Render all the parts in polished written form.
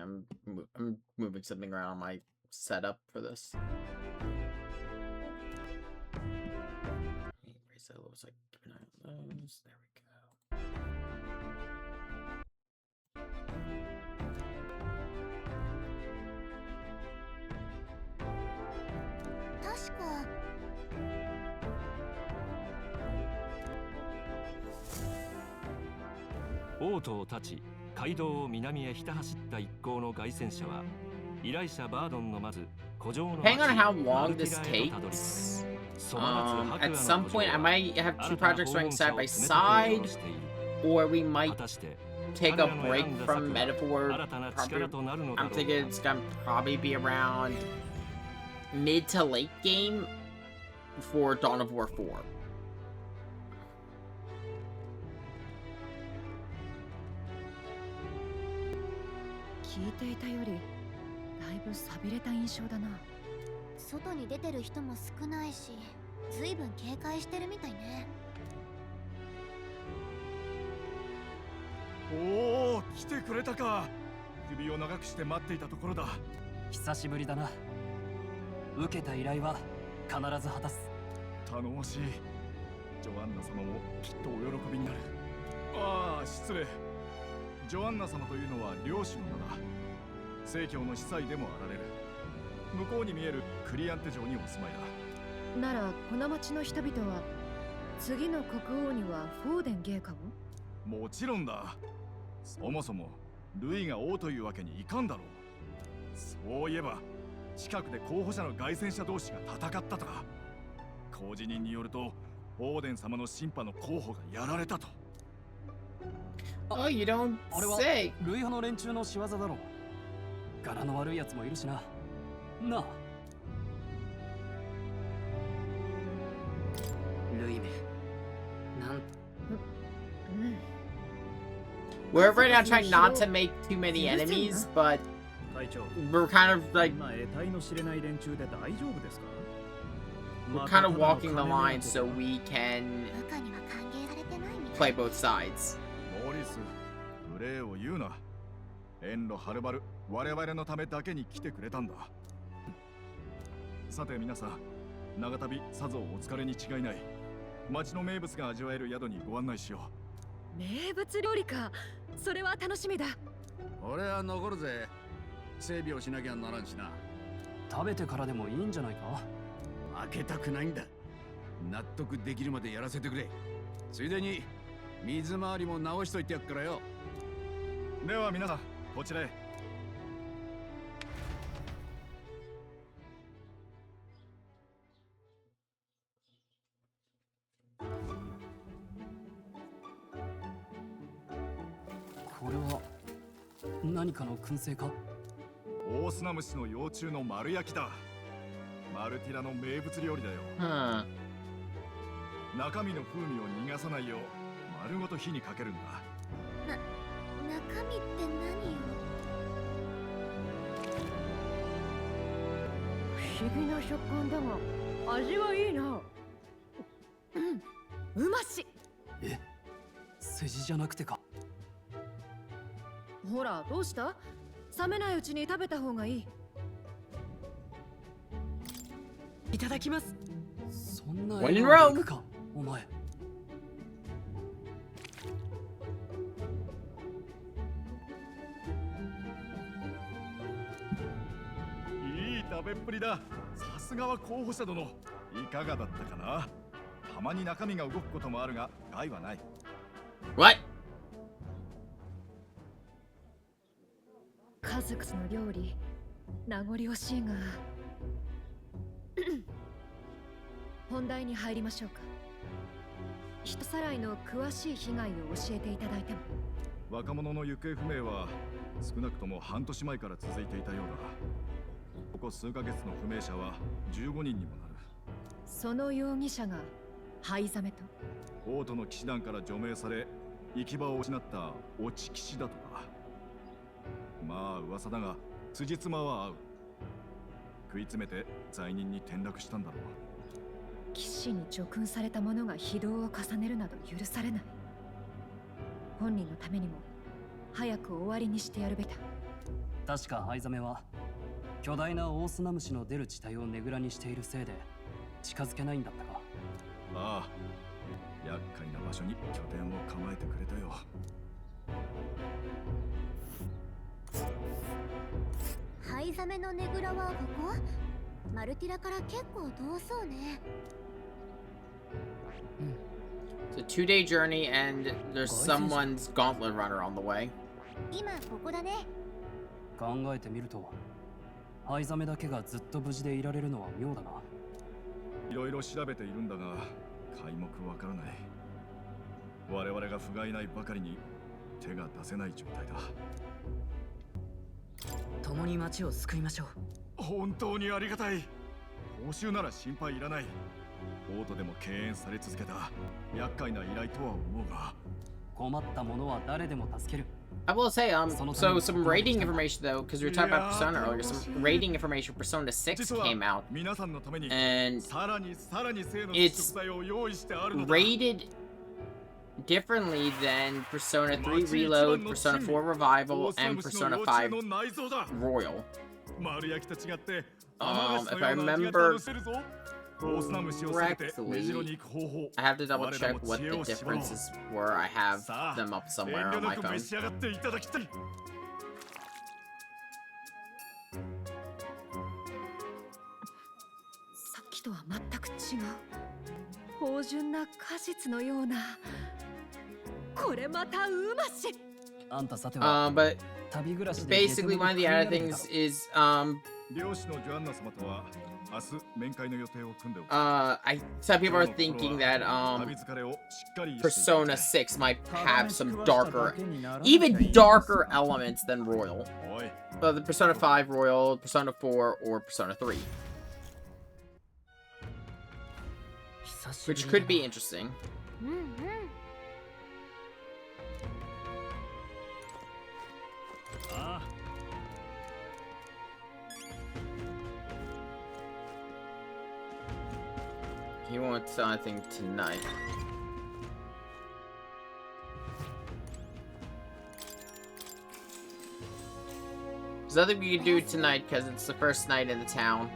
I'm moving something around on my setup for this. Erase that. Looks like keep an eye on those. There we go. 確か王都を立ち街道を南へひた走った一行の凱旋者は依頼者バードンのまず古城の Depending on how long this takes, at some point I might have two projects running side by side, or we might take a break from Metaphor. I'm thinking it's gonna probably be around mid to late game for Dawn of War 4. 聞いていたよりだいぶ寂れた印象だな。外に出てる人も少ないし、ずいぶん警戒してるみたいね。おお、来てくれたか。首を長くして待っていたところだ。久しぶりだな。受けた依頼は必ず果たす。頼もしい。ジョアンナ様もきっとお喜びになる。ああ、失礼。ジョアンナ様というのは領主の名だ。正教の司祭でもあられる。向こうに見えるクリアンテ城にお住まいだ。ならこの町の人々は次の国王にはフォーデン芸家を？もちろんだ。そもそもルイが王というわけにいかんだろう。そういえば近くで候補者の凱旋者同士が戦ったとか。公示人によるとオーデン様の審判の候補がやられたと。Oh, you don't say. あれはルイ派の連中の仕業だろう。柄の悪いやつもいるしな。なあ。ルイめ。なん。We're right now trying not to make too many enemies, but we're kind of like we're kind of walking the line so we can play both sides. モーリス、無礼を言うな。遠路はるばる我々のためだけに来てくれたんだ。さて皆さん、長旅さぞお疲れに違いない。町の名物が味わえる宿にご案内しよう。名物料理か。それは楽しみだ。俺は残るぜ。整備をしなきゃならんしな。食べてからでもいいんじゃないか。負けたくないんだ。納得できるまでやらせてくれ。ついでに水回りも直しといてやっからよ。では皆さん、こちらへ。これは何かの燻製か？オオスナムシの幼虫の丸焼きだ。マルティラの名物料理だよ。中身の風味を逃がさないよう丸ごと火にかけるんだ。中身って何よ？不思議な食感だが味はいいな。うまし。え、筋じゃなくてか。ほら、どうした？冷めないうちに食べた方がいい。いただきます。そんなWhen in Rome。か、お前。いい食べっぷりだ。さすがは候補者殿。いかがだったかな。たまに中身が動くこともあるが害はない。What？数々の料理、名残惜しいが本題に入りましょうか。人さらいの詳しい被害を教えていただいても。若者の行方不明は少なくとも半年前から続いていたようだ。ここ数ヶ月の不明者は15人にもなる。その容疑者が灰ザメと王都の騎士団から除名され行き場を失った落ち騎士だとか。まあ噂だが辻褄は合う。食い詰めて罪人に転落したんだろう。騎士に叙勲された者が非道を重ねるなど許されない。本人のためにも早く終わりにしてやるべきだ。確か灰ザメは巨大なオオスナムシの出る地帯をねぐらにしているせいで近づけないんだったか。ああ、厄介な場所に拠点を構えてくれたよ。灰ザメのねぐらはここ？マルティラから結構遠そうね。It's a 2-day journey and there's someone's gauntlet runner on the way. 今ここだね。考えてみると灰ザメだけがずっと無事でいられるのは妙だな。いろいろ調べているんだが皆目わからない。我々が不甲斐ないばかりに手が出せない状態だ。共に町を救いましょう。本当にありがたい。報酬なら心配いらない。オートでも敬遠され続けた厄介な依頼とは思うが、困った者は誰でも助ける。I will say, so some rating information though, because we were talking about Persona earlier, some rating information for Persona 6 came out, and it's rated differently than Persona 3 Reload, Persona 4 Revival, and Persona 5 Royal. If I remember correctly, I have to double check what the differences were. I have them up somewhere on my phone. さっきとは全く違う芳醇な果実のようなこれまたうまし。あんたさては But 旅暮らしで basically one of the other things is some people are thinking that Persona 6 might have some darker, even darker elements than Royal. The Persona 5 Royal, Persona 4, or Persona 3. Which could be interesting. He won't sell anything tonight. There's nothing we can do tonight because it's the first night in the town.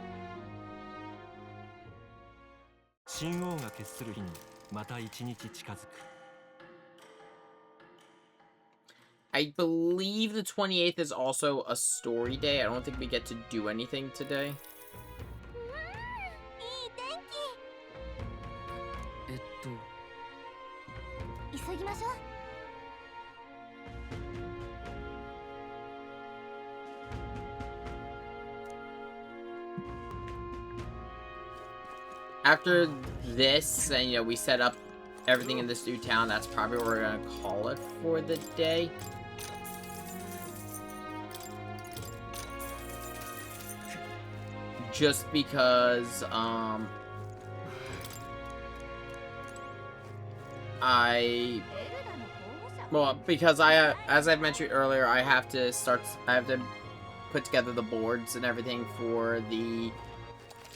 神王が決する日にまた一日近づく。I believe the 28th is also a story day. I don't think we get to do anything today. 急ぎましょう。After this, and you know, we set up everything in this new town, that's probably what we're gonna call it for the day. Just because, because as I mentioned earlier, I have to put together the boards and everything for the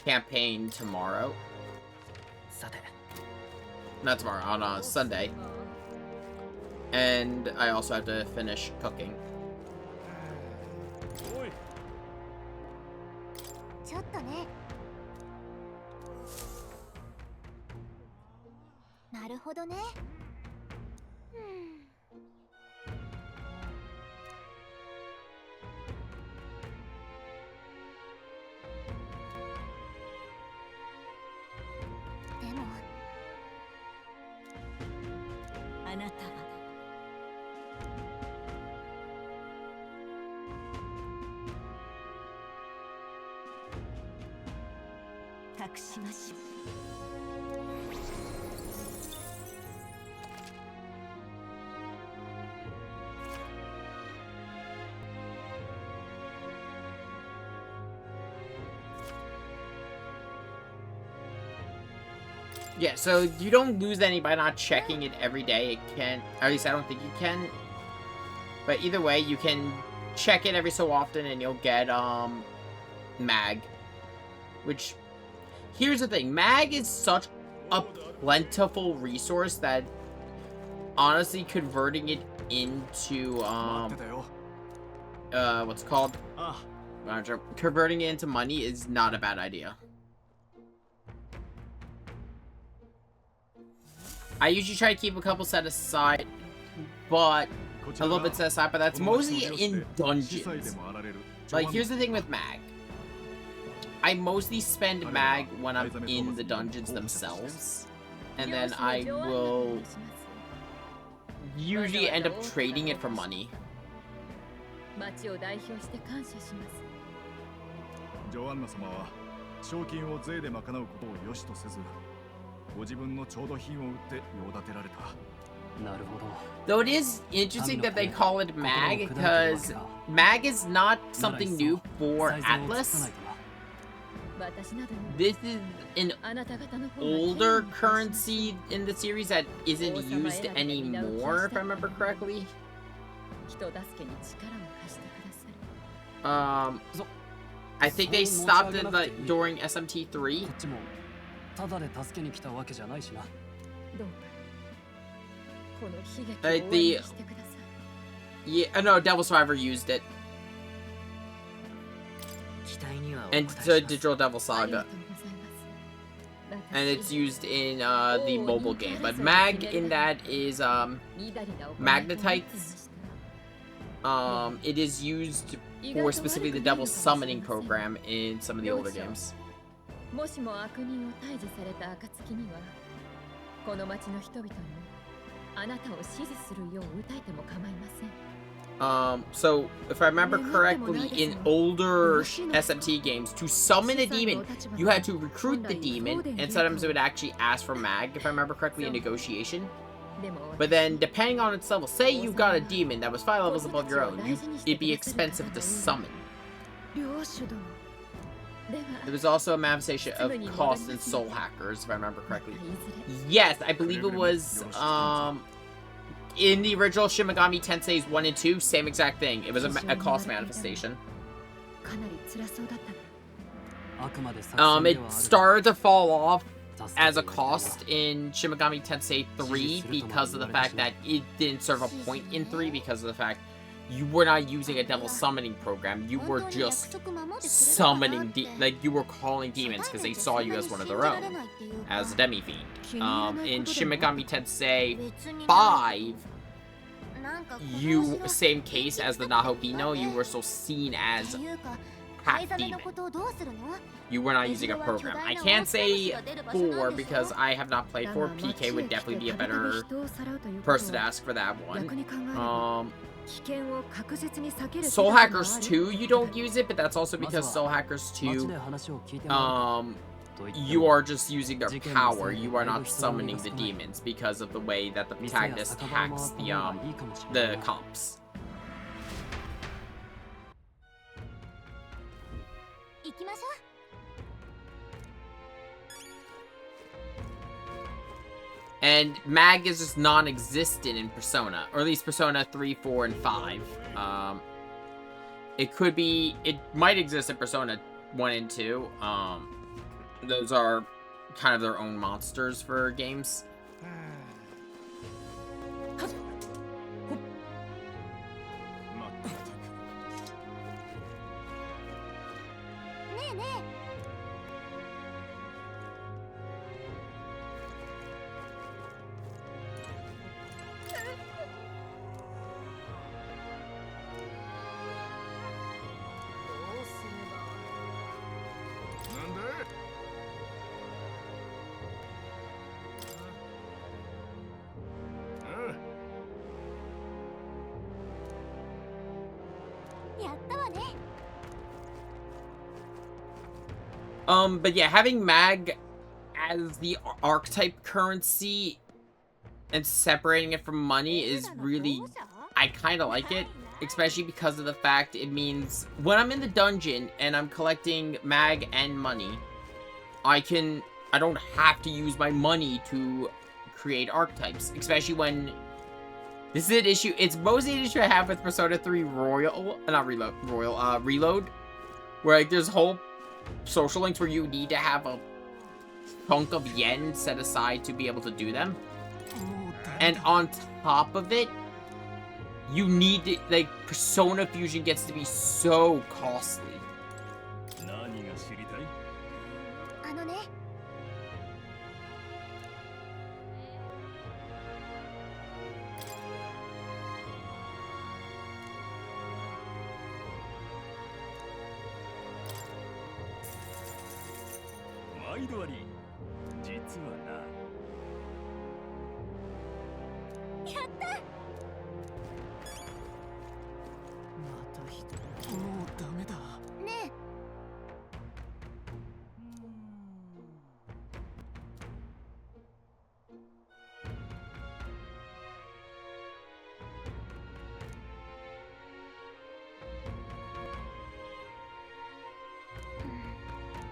campaign tomorrow. Not tomorrow, on Sunday. And I also have to finish cooking. ちょっとね。なるほどね。でもあなたは託しましょう。Yeah, so you don't lose any by not checking it every day. It can, at least I don't think you can. But either way, you can check it every so often and you'll get, mag. Which, here's the thing, mag is such a plentiful resource that, honestly, converting it into, what's it called? Converting it into money is not a bad idea. I usually try to keep a couple set aside, but a little bit set aside, but that's mostly in dungeons. Like, here's the thing with mag. I mostly spend mag when I'm in the dungeons themselves, and then I will usually end up trading it for money. 町を代表して感謝します。ジョアンナ様は賞金を税で賄うことを良しとせず、ご自分の調度品を売って用立てられた。 Though it is interesting that they call it mag, because mag is not something new for Atlas. This is an older currency in the series that isn't used anymore, if I remember correctly. I think they stopped it like during SMT3. Like no, Devil Survivor used it. And Digital Devil Saga. And it's used in the mobile game. But mag in that is magnetites. It is used for specifically the Devil Summoning program in some of the older games. So, if I remember correctly, in older SMT games, to summon a demon, you had to recruit the demon, and sometimes it would actually ask for mag, if I remember correctly, in negotiation. But then, depending on its level, say you got a demon that was 5 levels above your own, it'd be expensive to summon. There was also a manifestation of cost in Soul Hackers, if I remember correctly. Yes, I believe it was, in the original Shin Megami Tensei's 1 and 2, same exact thing. It was a cost manifestation. It started to fall off as a cost in Shin Megami Tensei 3 because of the fact that it didn't serve a point in 3 because of the fact you were not using a devil summoning program. You were just summoning, you were calling demons because they saw you as one of their own, as a demi-fiend. In Shin Megami Tensei 5, same case as the Nahobino, you were still seen as half demon. You were not using a program. I can't say 4 because I have not played 4. PK would definitely be a better person to ask for that one. Soul Hackers 2, you don't use it, but that's also because Soul Hackers 2, you are just using their power. You are not summoning the demons because of the way that the protagonist hacks the comps. And mag is just non-existent in Persona, or at least Persona 3, 4, and 5. It might exist in Persona 1 and 2. Those are kind of their own monsters for games. But yeah, having mag as the archetype currency and separating it from money is really, I kind of like it, especially because of the fact it means when I'm in the dungeon and I'm collecting mag and money, I don't have to use my money to create archetypes, especially when this is an issue. It's mostly an issue I have with Persona 3 Reload, where like there's whole social links where you need to have a chunk of yen set aside to be able to do them. And on top of it, You need to, like, persona fusion gets to be so costly. 何が知りたい？あのね、毎度あり。実はな。また一人。もうダメだ。ねえ、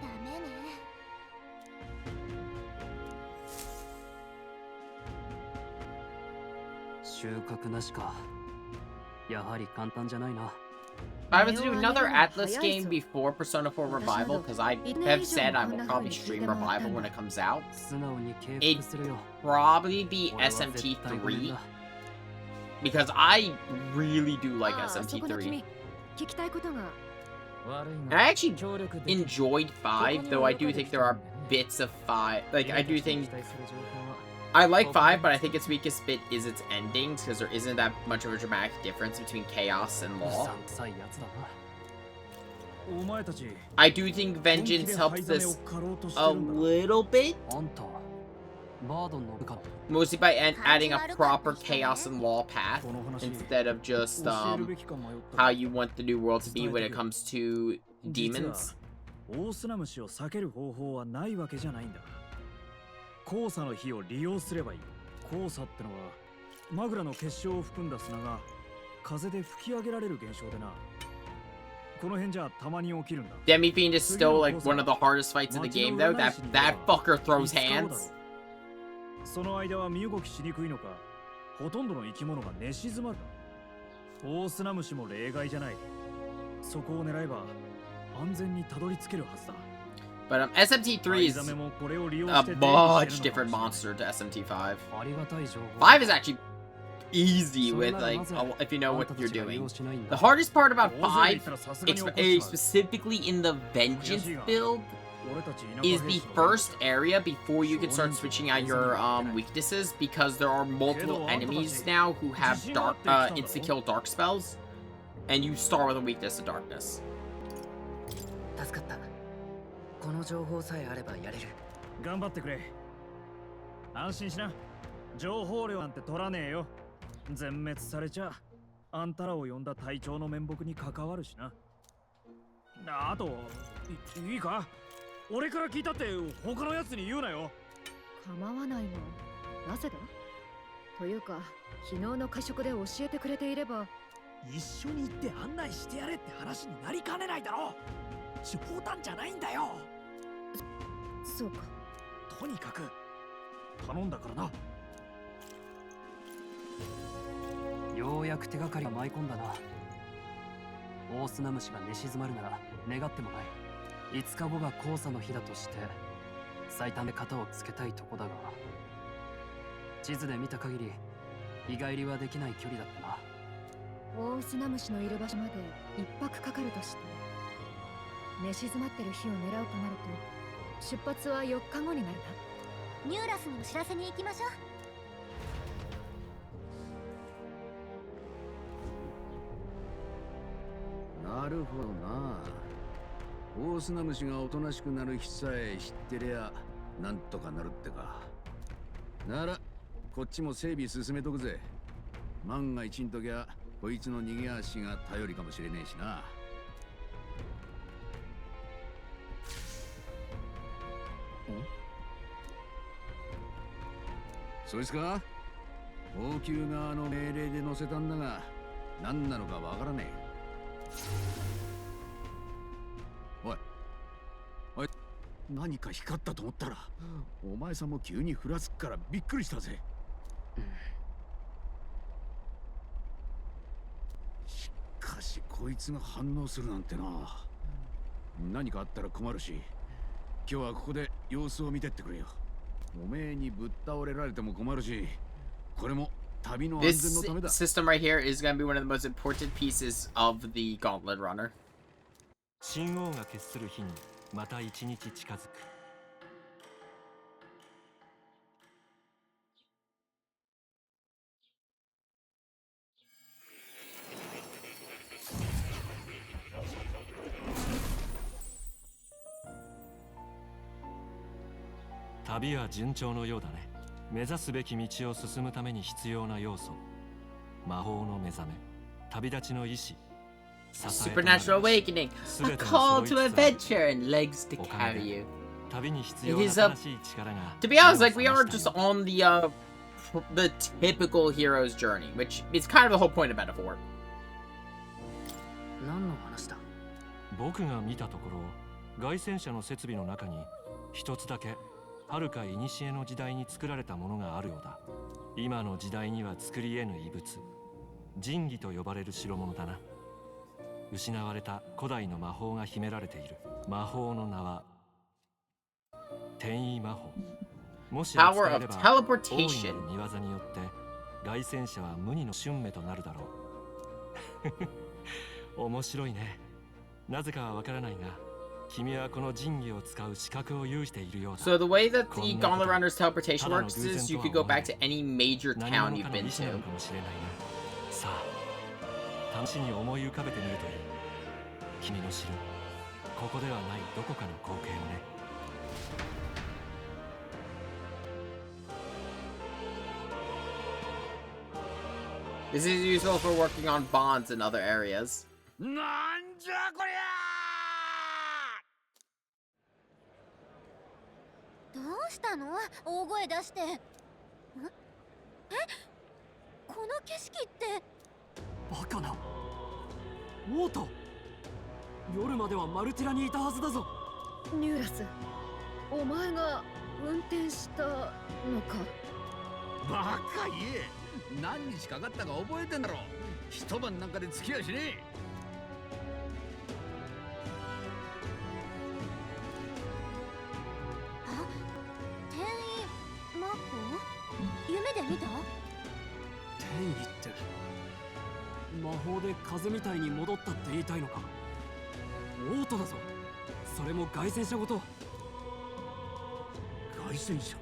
ダメね。収穫なしか。やはり簡単じゃないな。If I was to do another Atlas game before Persona 4 Revival, because I have said I will probably stream Revival when it comes out, 素直に敬 it'd 服するよ。 probably be 俺は絶対ごめん SMT3, だ。 because I really do like ああ、そこの SMT3. 君、聞きたいことが。 And I actually enjoyed 5, though I do think there are bits of 5. Like, I do think I like 5, but I think its weakest bit is its endings, because there isn't that much of a dramatic difference between chaos and う law. さんくさいやつだな。お前たち。 I do think Vengeance helps this a little bit, あんた、バードンの部下。 mostly by adding a proper chaos and law path, instead of just how you want the new world to be when it comes to demons. 大砂虫を避ける方法はないわけじゃないんだ。黄砂の火を利用すればいい。黄砂ってのはマグラの結晶を含んだ砂が風で吹き上げられる現象でな。この辺じゃたまに起きるんだ。Demi-Fiend is still like one of the hardest fights in the game, though. That fucker throws hands. その間は身動きしにくいのか、ほとんどの生き物が寝静まる。大砂虫も例外じゃない。そこを狙えば安全にたどり着けるはずだ。 But SMT3 is a much different monster to SMT5. ありがたい情報。 5 is actually easy with, like, if you know what you're doing. The hardest part about 5, specifically in the Vengeance build, is the first area before you can start switching out your weaknesses, because there are multiple enemies now who have dark insta-kill dark spells, and you start with a weakness to darkness. 助かった。この情報さえあればやれる。頑張ってくれ。安心しな。情報量なんて取らねえよ。全滅されちゃあんたらを呼んだ隊長の面目に関わるしな。あと、いいか、俺から聞いたって他のやつに言うなよ。構わないの。なぜだ？というか、昨日の会食で教えてくれていれば。一緒に行って案内してやれって話になりかねないだろ。冗談じゃないんだよ。そうか。とにかく頼んだからな。ようやく手がかりが舞い込んだな。大砂虫が寝静まるなら願ってもない。5日後が黄砂の日だとして最短で型をつけたいとこだが、地図で見た限り日帰りはできない距離だったな。大砂虫のいる場所まで1泊かかるとして、寝静まってる日を狙うとなると出発は4日後になるな。ニューラスにも知らせに行きましょなるほどな。大砂虫がおとなしくなる日さえ知ってりゃなんとかなるってか。ならこっちも整備進めとくぜ。万が一んときゃこいつの逃げ足が頼りかもしれねえしな。そいつか？王宮側の命令で乗せたんだが何なのかわからねえ。おい何か光ったと思ったらお前さんも急にふらつくからびっくりしたぜ。しかしこいつが反応するなんてな。何かあったら困るし、今日はここで様子を見てってくれよ。おめえにぶっ倒れられても困るし、これも This system right here is going to be one of the most important pieces of the Gauntlet Runner. 神王が決する日にまた一日近づく。旅は順調のようだね。目指すべき道を進むために必要な要素。魔法の目覚め、旅立ちの意志。Supernatural awakening, a call to adventure, and legs to carry you. It is to be honest, like we are just on the typical hero's journey, which is kind of the whole point of Metaphor. 何の話だ？僕が見たところ、凱旋者の設備の中に一つだけ遥か古の時代に作られたものがあるようだ。今の時代には作り得ぬ遺物、神器と呼ばれる代物だな。失われた古代の魔法が秘められている。魔法の名は転移魔法。もし使えれば大いなる見業によって凱旋者は無二の春芽となるだろう。面白いね。なぜかはわからないが、君はこの神器を使う資格を有しているようだ。So the way that the Gauntlet Runner's teleportation works is you could go back to any major town you've been to. さあ、試しに思い浮かべてみるといい。君の知るここではないどこかの光景をね。This is useful for working on bonds in other areas. なんじゃこりゃどうしたの？大声出して。え？この景色って。バカな。オート。夜まではマルティラにいたはずだぞ。ニューラス、お前が運転したのか？バカ言え。何日かかったか覚えてんだろ。一晩なんかで付き合いしねえ。あ、転移魔法？夢で見た？転移って魔法で風みたいに戻ったって言いたいのか？オートだぞ。それも凱旋者ごと。凱旋者？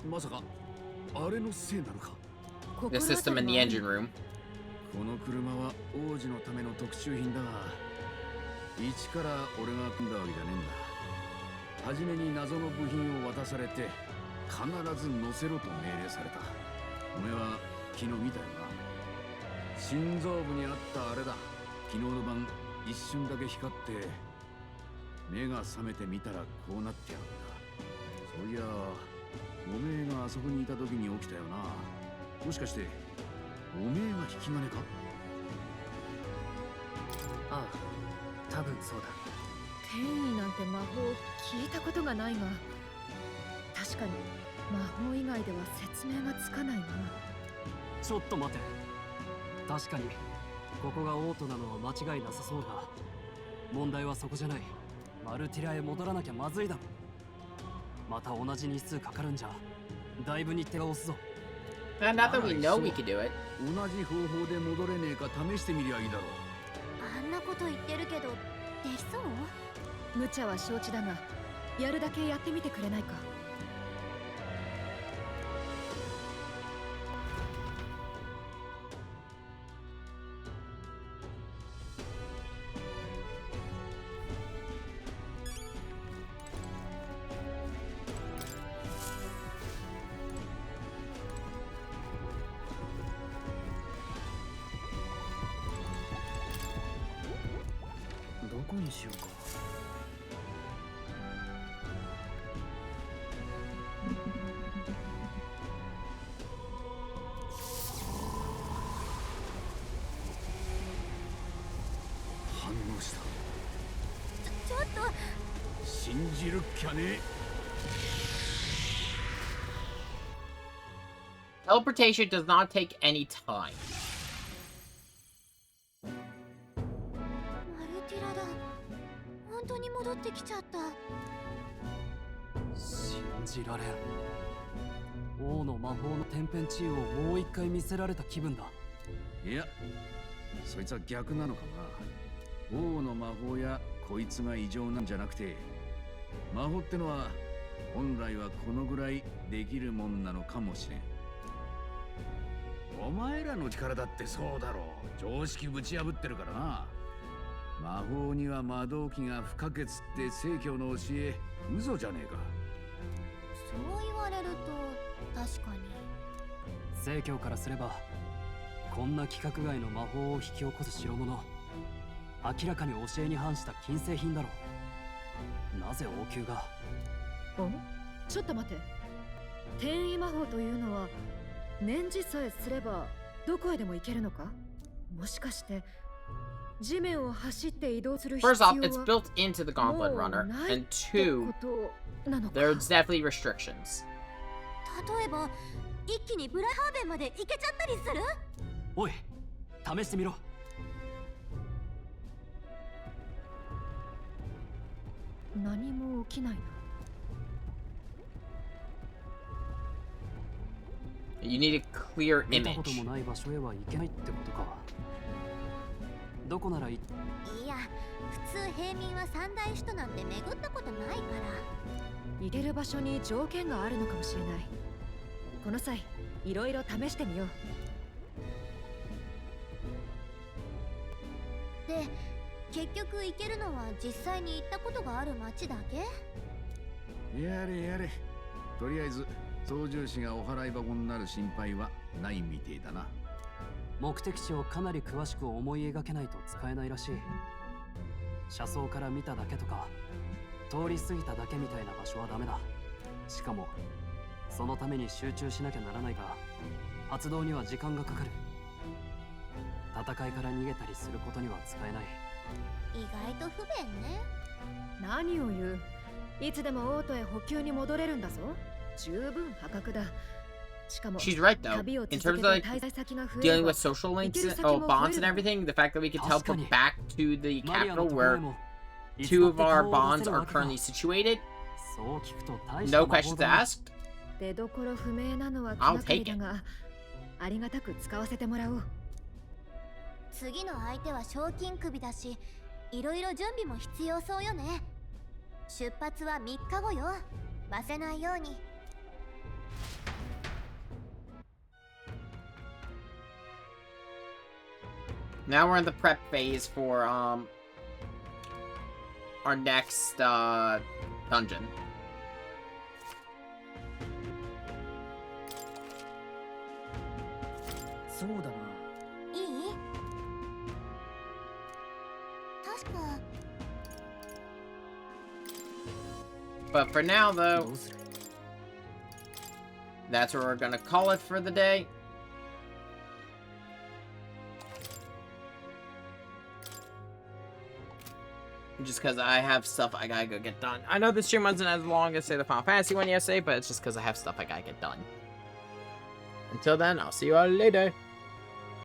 まさかあれのせいなのか？ The system in the engine room. この車は王子のための特注品だが、一から俺が組んだわけじゃねえんだ。初めに謎の部品を渡されて、必ず乗せろと命令された。お前は昨日見たよな。心臓部にあったあれだ。昨日の晩一瞬だけ光って目が覚めてみたらこうなってやるんだ。そういやおめえがあそこにいた時に起きたよな。もしかしておめえが引き金か？ああ、多分そうだ。転移なんて魔法聞いたことがないが、確かに魔法以外では説明がつかないな。ちょっと待て。確かにここがオートなのは間違いなさそうだ。問題はそこじゃない。マルティラへ戻らなきゃまずいだろ。また同じ日数かかるんじゃだいぶ日程が押すぞ。Not that we know we could do it. 同じ方法で戻れねえか試してみりゃいいだろう。あんなこと言ってるけど、できそう？無茶は承知だが、やるだけやってみてくれないか。どこにしようか。反応した。ちょっと。信じるっきゃね。Teleportation does not take any time. 本当に戻ってきちゃった。信じられん。王の魔法の天変地異をもう一回見せられた気分だ。いや、そいつは逆なのかな。王の魔法やこいつが異常なんじゃなくて、魔法ってのは本来はこのぐらいできるもんなのかもしれん。お前らの力だってそうだろう。常識ぶち破ってるからな。魔法には魔導機が不可欠って正教の教え、嘘じゃねえか。そう言われると確かに。正教からすればこんな規格外の魔法を引き起こす代物、明らかに教えに反した禁制品だろう。なぜ王宮が。お、ちょっと待って。転移魔法というのは念じさえすればどこへでも行けるのか。もしかして地面を走って移動する必要は First off, it's built into the Gauntlet Runner, and two, there's definitely restrictions. 例えば一気にブラハーベンまで行けちゃったりする？おい、試してみろ。何も起きないな。You need a clear 見たこと image. もない場所へは行けないってことか。どこならいや、普通平民は三大首都なんて巡ったことないから。行ける場所に条件があるのかもしれない。この際いろいろ試してみよう。で、結局行けるのは実際に行ったことがある町だけ？やれやれ。とりあえず操縦士がお払い箱になる心配はないみてえだな。目的地をかなり詳しく思い描けないと使えないらしい。車窓から見ただけとか通り過ぎただけみたいな場所はダメだ。しかもそのために集中しなきゃならないから発動には時間がかかる。戦いから逃げたりすることには使えない。意外と不便ね。何を言う。いつでも王都へ補給に戻れるんだぞ。十分破格だ。しかも She's right though. In terms of like dealing with social links, bonds and everything, the fact that we can teleport back to the capital where two of our bonds are currently situated, no questions asked. 出どころ不明なのは気 I'll がかり take だ it. が、ありがたく使わせてもらおう。次の相手は賞金首だし、いろいろ準備も必要そうよね。出発は3日後よ。忘れないように。Now we're in the prep phase for our next dungeon. そうだな。いい？確か。But for now, ど though, うする？ that's where we're gonna call it for the day. Just because I have stuff I gotta go get done. I know this stream wasn't as long as, say, the Final Fantasy one yesterday, but it's just because I have stuff I gotta get done. Until then, I'll see you all later.